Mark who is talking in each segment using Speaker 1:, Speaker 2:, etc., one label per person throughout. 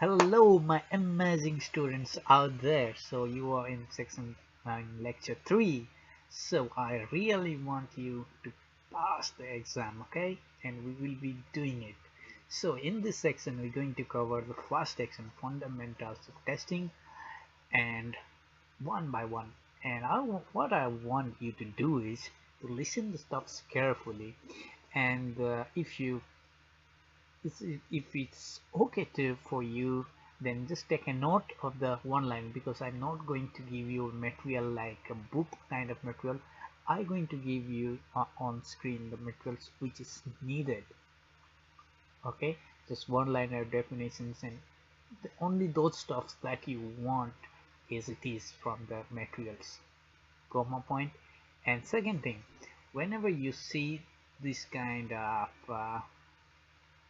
Speaker 1: Hello, my amazing students out there. So you are in section 9, lecture 3. So I really want you to pass the exam, okay? And we will be doing it. So in this section, we're going to cover the first section, fundamentals of testing, and one by one. And what I want you to do is to listen the stuffs carefully. And if it's okay for you, then just take a note of the one line, because I'm not going to give you material like a book kind of material. I'm going to give you on screen the materials which is needed. Okay, just one liner definitions, and only those stuffs that you want as it is from the materials. Got my point? And second thing, whenever you see this kind of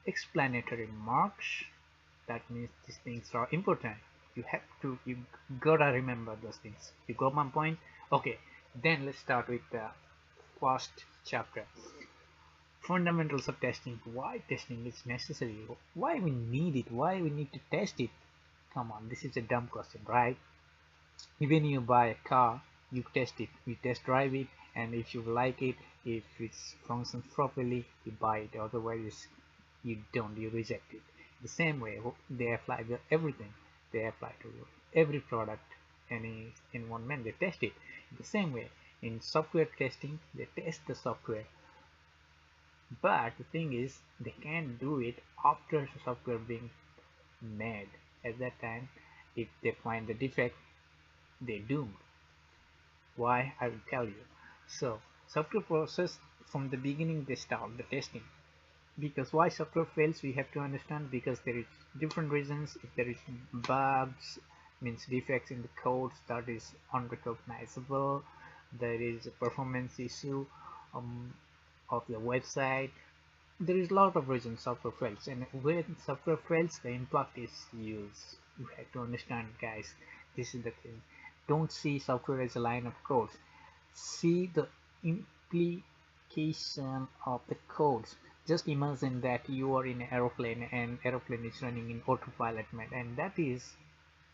Speaker 1: explanatory marks, that means these things are important. You gotta remember those things. You got my point? Okay, then let's start with the first chapter, fundamentals of testing. Why testing is necessary, why we need it, why we need to test it. Come on, this is a dumb question, right? Even you buy a car, you test it, you test drive it, and if you like it, if it functions properly, you buy it. Otherwise you don't, you reject it. The same way they apply to everything, they apply to every product. Any environment, they test it the same way. In software testing, they test the software, but the thing is they can't do it after the software being made. At that time, if they find the defect, they doomed. Why? I will tell you. So software process, from the beginning they start the testing. Because why software fails, we have to understand, because there is different reasons. If there is bugs, means defects in the codes that is unrecognizable, there is a performance issue of the website. There is a lot of reasons software fails, and when software fails, the impact is huge. You have to understand, guys. This is the thing. Don't see software as a line of code. See the implication of the codes. Just imagine that you are in an aeroplane, and aeroplane is running in autopilot mode, and that is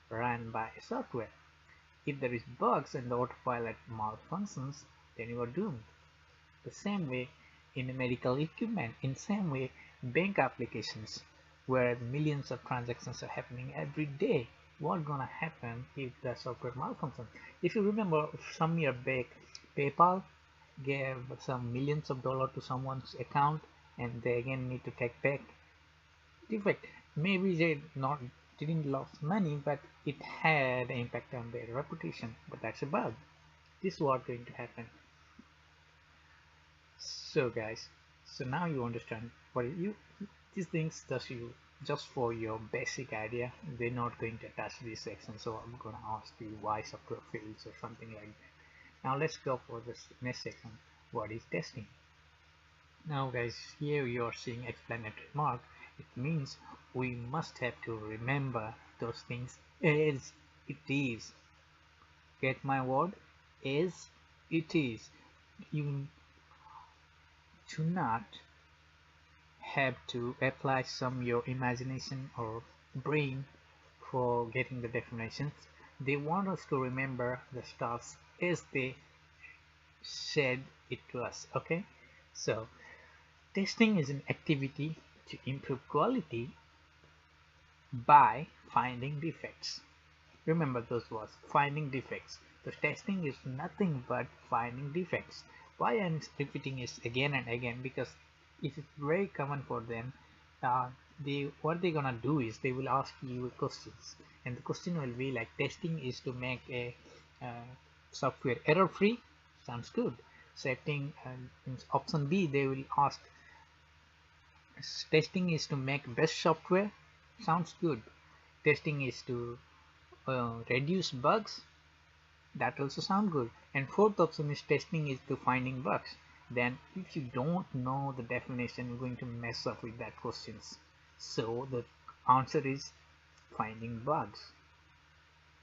Speaker 1: run by software. If there is bugs and the autopilot malfunctions, then you are doomed. The same way in medical equipment, in same way bank applications, where millions of transactions are happening every day. What's gonna happen if the software malfunctions? If you remember, some year back, PayPal gave some millions of dollars to someone's account, and they again need to take back. Defect. Maybe they didn't lose money, but it had an impact on their reputation. But that's a bug. This is what's going to happen. So guys, so now you understand what you, these things just for your basic idea. They're not going to attach this section, so I'm gonna ask you why software fails or something like that. Now let's go for this next section. What is testing? Now guys, here you are seeing explanatory mark. It means we must have to remember those things as it is. Get my word? As it is. You do not have to apply some your imagination or brain for getting the definitions. They want us to remember the stuff as they said it to us. Okay, so testing is an activity to improve quality by finding defects. Remember those words, finding defects. The testing is nothing but finding defects. Why I'm repeating it again and again? Because it is very common for them. What they're gonna do is they will ask you questions, and the question will be like, testing is to make a software error free. Sounds good. Setting option B, they will ask, testing is to make best software. Sounds good. Testing is to reduce bugs. That also sounds good. And fourth option is testing is to finding bugs. Then if you don't know the definition, you're going to mess up with that questions. So the answer is finding bugs,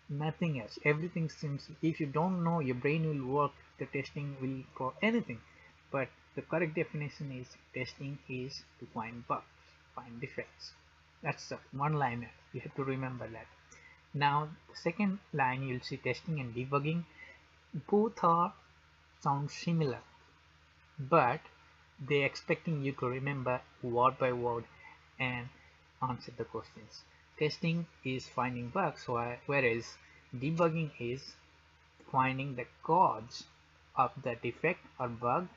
Speaker 1: nothing else. Everything seems, if you don't know, your brain will work, the testing will for anything. But the correct definition is testing is to find bugs, find defects. That's a one liner, you have to remember that. Now the second line, you'll see testing and debugging. Both are sound similar, but they expecting you to remember word by word and answer the questions. Testing is finding bugs, whereas debugging is finding the cause of the defect or bug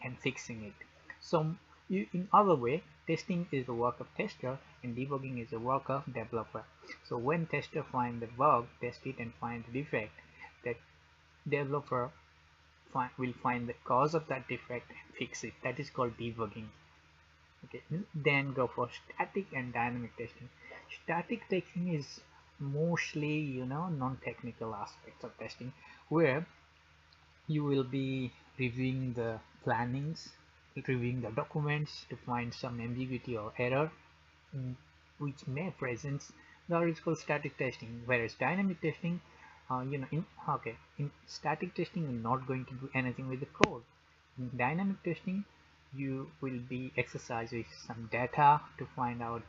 Speaker 1: and fixing it. So in other way, testing is the work of tester and debugging is the work of developer. So when tester find the bug, test it and find the defect, the developer will find the cause of that defect and fix it. That is called debugging. Okay, then go for static and dynamic testing. Static testing is mostly, non-technical aspects of testing, where you will be reviewing the plannings, reviewing the documents to find some ambiguity or error which may present. That is called static testing. Whereas dynamic testing, in static testing, you're not going to do anything with the code. In dynamic testing, you will be exercising some data to find out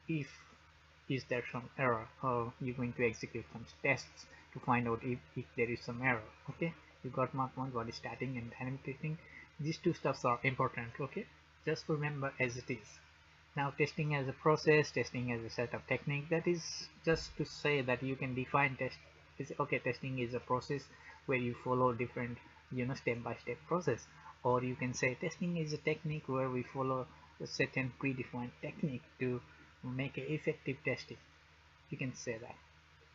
Speaker 1: if is there some error, or you're going to execute some tests to find out if there is some error. Okay, you got my point. What is static and dynamic testing? These two stuffs are important. Okay, just remember as it is. Now testing as a process, testing as a set of technique, that is just to say that you can define testing is a process where you follow different step-by-step process, or you can say testing is a technique where we follow a certain predefined technique to make a effective testing. You can say that.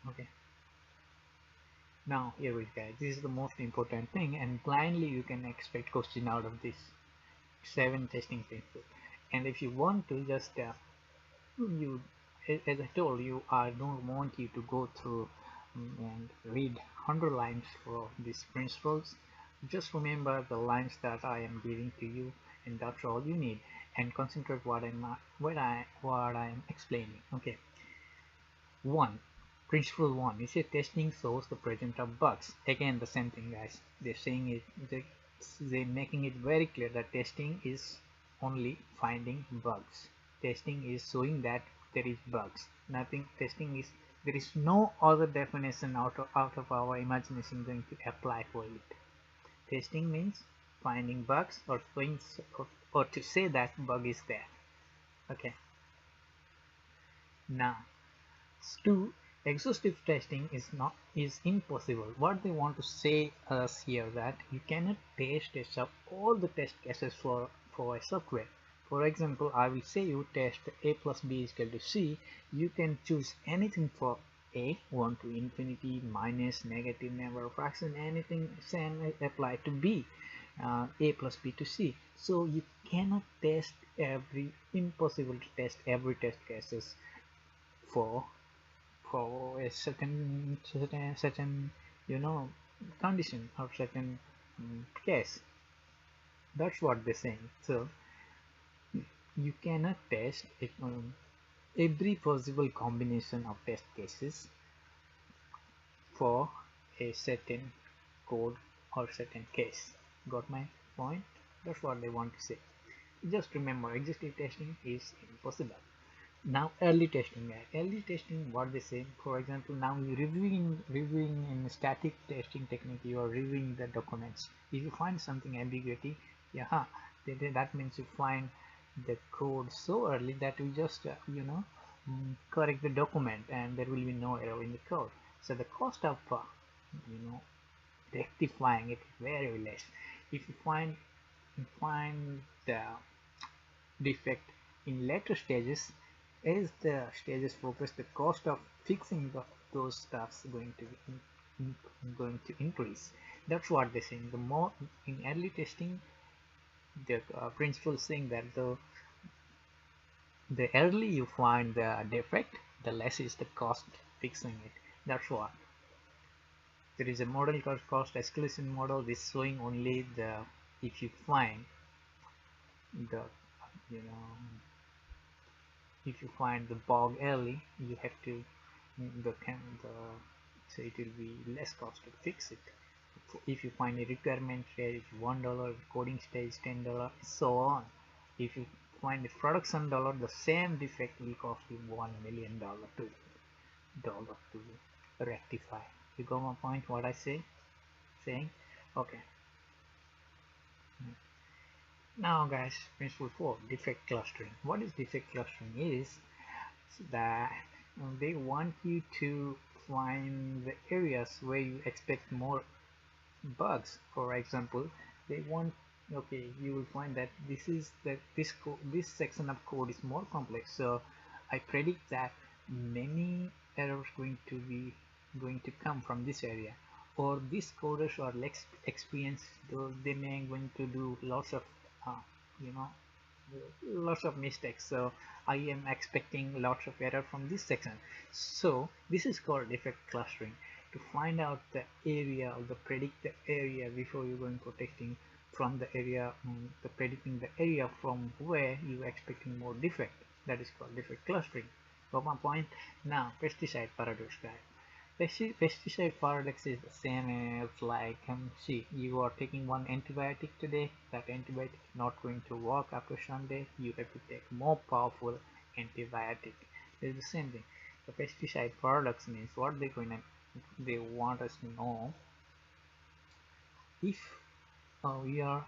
Speaker 1: Okay, now here we go. This is the most important thing, and blindly you can expect question out of this 7 testing principles. And if you want to just you as I told you, I don't want you to go through and read 100 lines for these principles. Just remember the lines that I am giving to you, and that's all you need, and concentrate what I'm explaining. Okay, principle 1 is testing shows the presence of bugs. Again, the same thing, guys. They're saying it, they're making it very clear that testing is only finding bugs. Testing is showing that there is bugs. Nothing. Testing is, there is no other definition out of our imagination going to apply for it. Testing means finding bugs, or showing, or to say that bug is there. Okay, now 2, exhaustive testing is impossible. What they want to say us here, that you cannot test all the test cases for a software. For example, I will say you test a plus b is equal to c. You can choose anything for a, 1 to infinity, minus, negative number of fraction, anything, same apply to b, a plus b to c. So you cannot test impossible to test every test cases for a certain condition or certain case. That's what they're saying. So you cannot test every possible combination of test cases for a certain code or certain case. Got my point? That's what they want to say. Just remember, exhaustive testing is impossible. Now early testing, what they say, for example, now you're reviewing in static testing technique, you are reviewing the documents. If you find something ambiguity, that means you find the code so early that you just correct the document and there will be no error in the code. So the cost of rectifying it is very less. If you find the defect in later stages, as the stages progress, the cost of fixing those stuffs going to increase. That's what they're saying. The more in early testing, the principle is saying that the early you find the defect, the less is the cost fixing it. That's what. There is a model called cost escalation model. This showing only the, if you find the if you find the bug early, you have to so it will be less cost to fix it. If you find a requirement stage $1, coding stage $10, so on. If you find a production dollar, the same defect will cost you $1 million to rectify. You got my point? What I saying? Okay. Now guys, principle 4, defect clustering. What is defect clustering is that they want you to find the areas where you expect more bugs. For example, they want, okay, you will find that this section of code is more complex, so I predict that many errors going to come from this area, or these coders are less experienced, though they may going to do lots of you know lots of mistakes, so I am expecting lots of error from this section. So this is called defect clustering, to find out the area or the predict the area before you're going for testing from the area, the predicting the area from where you expecting more defect. That is called defect clustering. Got my point? Now pesticide paradox, guys. Pesticide paradox is the same as like, see, you are taking one antibiotic today, that antibiotic is not going to work after Sunday, you have to take more powerful antibiotic. It's the same thing. The pesticide paradox means what they want us to know, if we are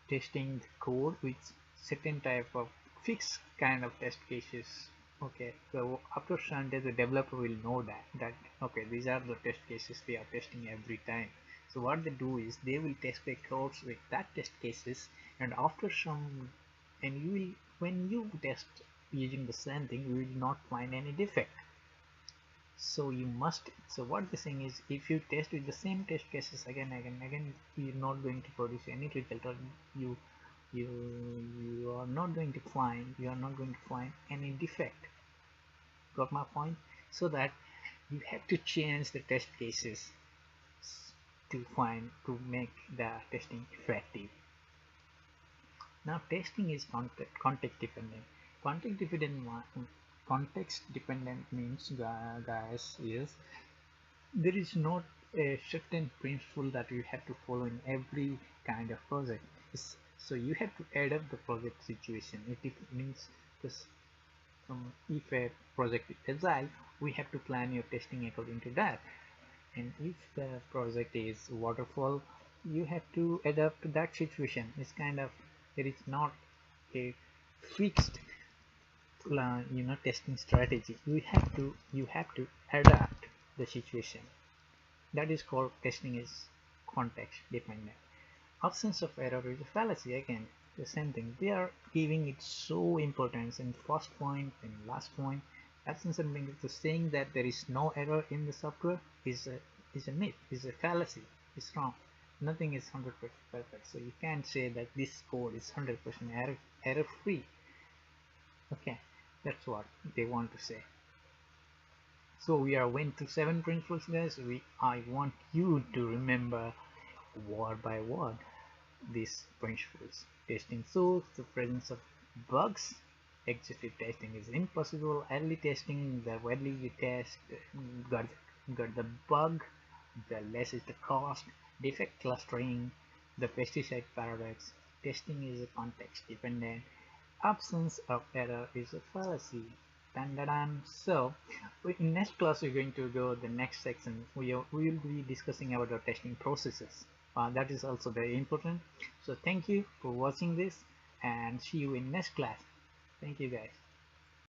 Speaker 1: testing the code with certain type of fixed kind of test cases. Okay, so after Sunday the developer will know that okay, these are the test cases they are testing every time. So what they do is they will test their codes with that test cases, and after some, and you will, when you test using the same thing, you will not find any defect. So you must, so what the thing is, if you test with the same test cases again, you're not going to produce any result, or you are not going to find any defect. Got my point? So that you have to change the test cases to make the testing effective. Now testing is context dependent. Context dependent means, guys, is there is not a certain principle that you have to follow in every kind of project. So you have to adapt the project situation. It means this, if a project is agile, we have to plan your testing according to that, and if the project is waterfall, you have to adapt to that situation. It's kind of, there is not a fixed testing strategy. You have to adapt the situation. That is called testing is context dependent. Absence of error is a fallacy. Again, the same thing, they are giving it so importance in first point and last point. Absence of being, the saying that there is no error in the software is a myth, is a fallacy, it's wrong. Nothing is 100% perfect, so you can't say that this code is 100% error free. Okay, that's what they want to say. So we are went through 7 principles, guys. I want you to remember word by word these principles. Testing shows the presence of bugs. Exhaustive testing is impossible. Early testing, the early you test, got the bug, the less is the cost. Defect clustering, the pesticide paradox. Testing is a context dependent. Absence of error is a fallacy. Dun. So in next class we're going to go the next section. We will be discussing about the testing processes. That is also very important. So thank you for watching this, and see you in next class. Thank you, guys.